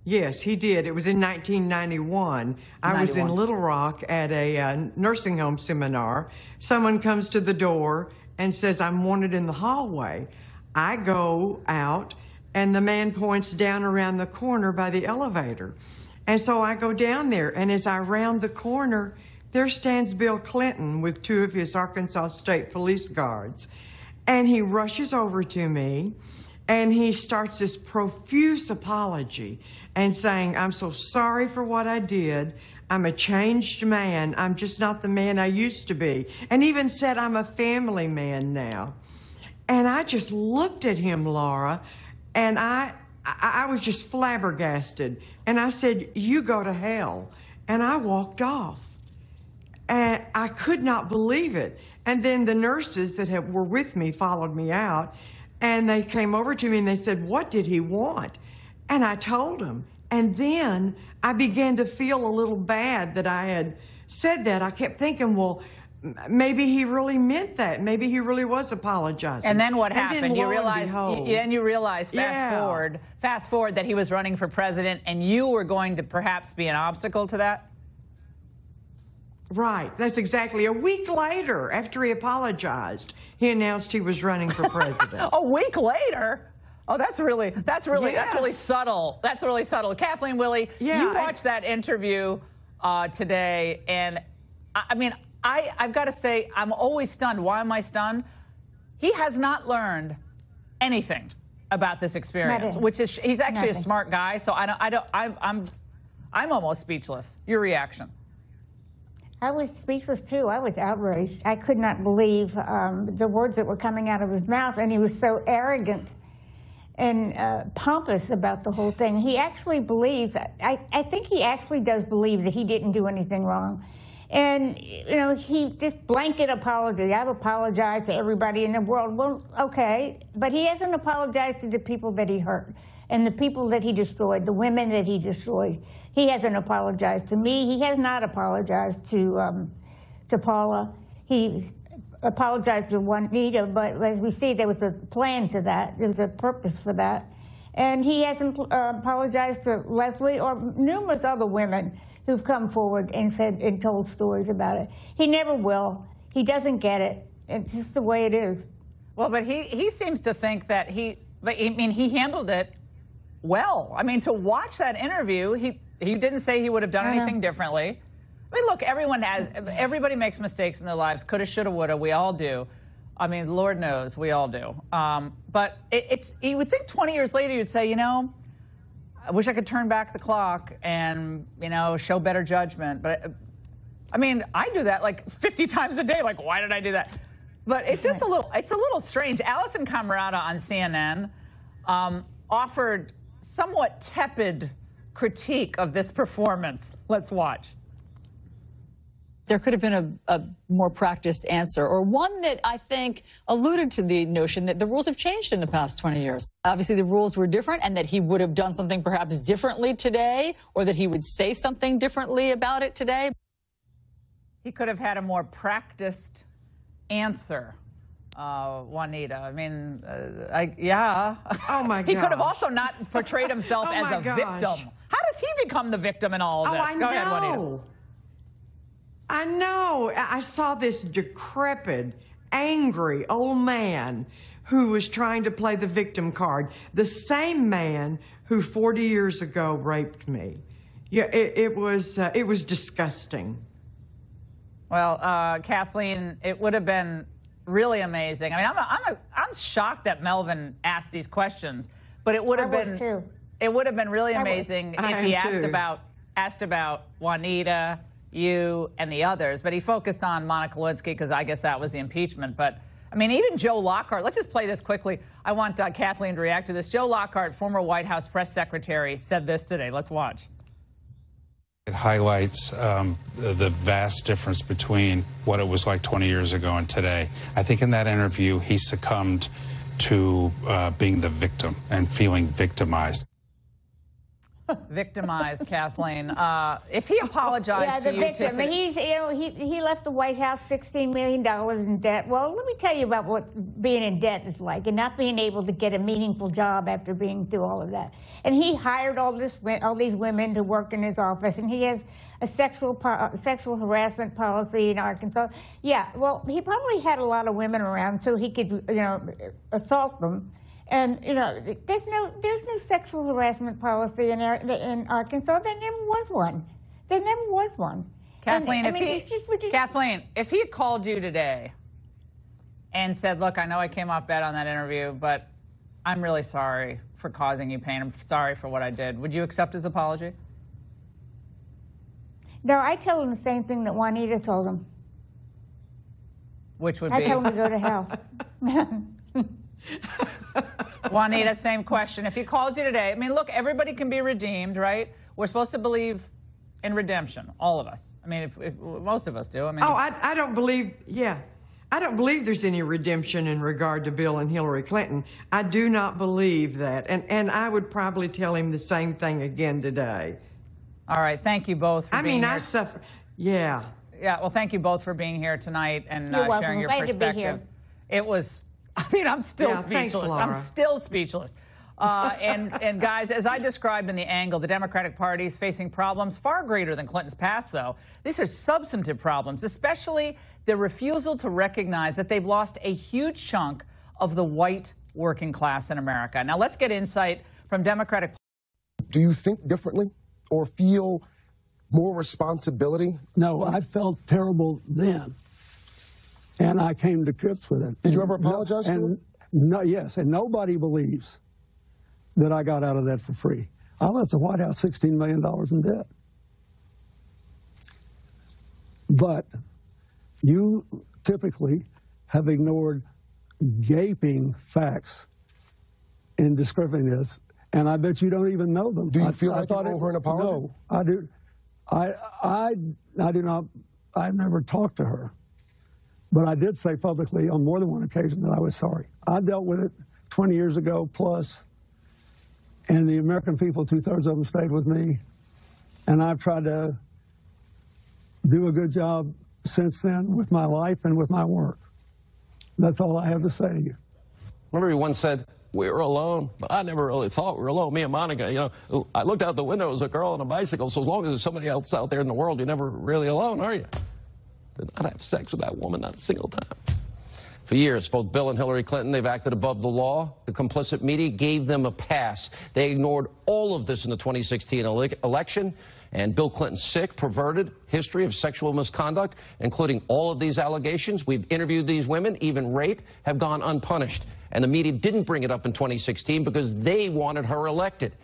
Yes, he did. It was in 1991. I was in Little Rock at a nursing home seminar. Someone comes to the door and says, I'm wanted in the hallway. I go out, and the man points down around the corner by the elevator. And so I go down there, and as I round the corner, there stands Bill Clinton with two of his Arkansas State Police guards. And he rushes over to me, and he starts this profuse apology and saying, I'm so sorry for what I did. I'm a changed man. I'm just not the man I used to be. And even said I'm a family man now. And I just looked at him, Laura, and I was just flabbergasted. And I said, you go to hell. And I walked off. And I could not believe it. And then the nurses that were with me followed me out, and they came over to me and they said, what did he want? And I told them. And then I began to feel a little bad that I had said that. I kept thinking, well, maybe he really meant that. Maybe he really was apologizing. And then what happened? Then, you realized, fast forward that he was running for president, and you were going to perhaps be an obstacle to that? Right. That's exactly. A week later, after he apologized, he announced he was running for president. A week later? Oh, that's really subtle. That's really subtle. Kathleen, Willey, you watched that interview today, and I mean, I've got to say, I'm always stunned. Why am I stunned? He has not learned anything about this experience, which is he's actually a smart guy. So I'm almost speechless. Your reaction? I was speechless, too. I was outraged. I could not believe the words that were coming out of his mouth, and he was so arrogant and pompous about the whole thing. He actually believes, I think he actually does believe that he didn't do anything wrong. And, you know, he just blanket apology. I've apologized to everybody in the world. Well, okay, but he hasn't apologized to the people that he hurt and the people that he destroyed, the women that he destroyed. He hasn't apologized to me. He has not apologized to Paula. He apologized to Juanita, but as we see, there was a plan to that. There was a purpose for that. And he hasn't apologized to Leslie or numerous other women who've come forward and said and told stories about it. He never will. He doesn't get it. It's just the way it is. Well, but he seems to think that he handled it well. I mean, to watch that interview, he didn't say he would have done anything differently. I mean, look, everybody makes mistakes in their lives. Coulda, shoulda, woulda. We all do. I mean, Lord knows, we all do. But you would think 20 years later you'd say, you know, I wish I could turn back the clock and, you know, show better judgment. But, I mean, I do that like 50 times a day. Like, why did I do that? But it's just a little strange. Alison Camerata on CNN offered somewhat tepid critique of this performance. Let's watch. There could have been a more practiced answer, or one that I think alluded to the notion that the rules have changed in the past 20 years. Obviously, the rules were different, and that he would have done something perhaps differently today, or that he would say something differently about it today. He could have had a more practiced answer, Juanita. I mean, yeah. Oh, my God. He could have also not portrayed himself as a victim. How does he become the victim in all of this? Go ahead, Juanita. I know. I saw this decrepit, angry old man who was trying to play the victim card. The same man who 40 years ago raped me. Yeah, it was disgusting. Well, Kathleen, it would have been really amazing. I mean, I'm shocked that Melvin asked these questions, but it would have been really amazing if he asked about Juanita, you, and the others, but he focused on Monica Lewinsky because I guess that was the impeachment. But, I mean, even Joe Lockhart, let's just play this quickly. I want Kathleen to react to this. Joe Lockhart, former White House press secretary, said this today. Let's watch. It highlights the vast difference between what it was like 20 years ago and today. I think in that interview, he succumbed to being the victim and feeling victimized. victimized, Kathleen. If he apologized to you victim. He left the White House $16 million in debt. Well, let me tell you about what being in debt is like and not being able to get a meaningful job after being through all of that. And he hired all these women to work in his office, and he has a sexual harassment policy in Arkansas. Yeah, well, he probably had a lot of women around so he could, assault them. And, there's no sexual harassment policy in Arkansas. There never was one. There never was one. Kathleen, Kathleen, if he had called you today and said, look, I know I came off bad on that interview, but I'm really sorry for causing you pain. I'm sorry for what I did. Would you accept his apology? No, I tell him the same thing that Juanita told him. Which would be? I tell him to go to hell. Juanita, same question. If he called you today, I mean, look, everybody can be redeemed, right? We're supposed to believe in redemption, all of us. I mean, if most of us do. I mean, I don't believe, I don't believe there's any redemption in regard to Bill and Hillary Clinton. I do not believe that. And I would probably tell him the same thing again today. All right, thank you both for being here. I suffer, yeah. Yeah, well, thank you both for being here tonight and sharing your perspective. To be here. It was, I mean, I'm still speechless. Thanks, Laura. I'm still speechless. And guys, as I described in the angle, the Democratic Party is facing problems far greater than Clinton's past, though. These are substantive problems, especially the refusal to recognize that they've lost a huge chunk of the white working class in America. Now, let's get insight from Democratic. Do you think differently or feel more responsibility? No, I felt terrible then, and I came to grips with it. Did you ever apologize to him? No, yes, and nobody believes that I got out of that for free. I left the White House $16 million in debt. But you typically have ignored gaping facts in describing this, and I bet you don't even know them. Do you feel like you owe her an apology? No, I do. I do not. I've never talked to her, but I did say publicly on more than one occasion that I was sorry. I dealt with it 20 years ago plus, and the American people, 2/3 of them stayed with me, and I've tried to do a good job since then with my life and with my work. That's all I have to say to you. Remember he once said, we were alone, but I never really thought we were alone. Me and Monica, I looked out the window, it was a girl on a bicycle, so as long as there's somebody else out there in the world, you're never really alone, are you? Did not have sex with that woman, not a single time. For years, both Bill and Hillary Clinton, they've acted above the law. The complicit media gave them a pass. They ignored all of this in the 2016 election. And Bill Clinton's sick, perverted history of sexual misconduct, including all of these allegations. We've interviewed these women, even rape, have gone unpunished. And the media didn't bring it up in 2016 because they wanted her elected.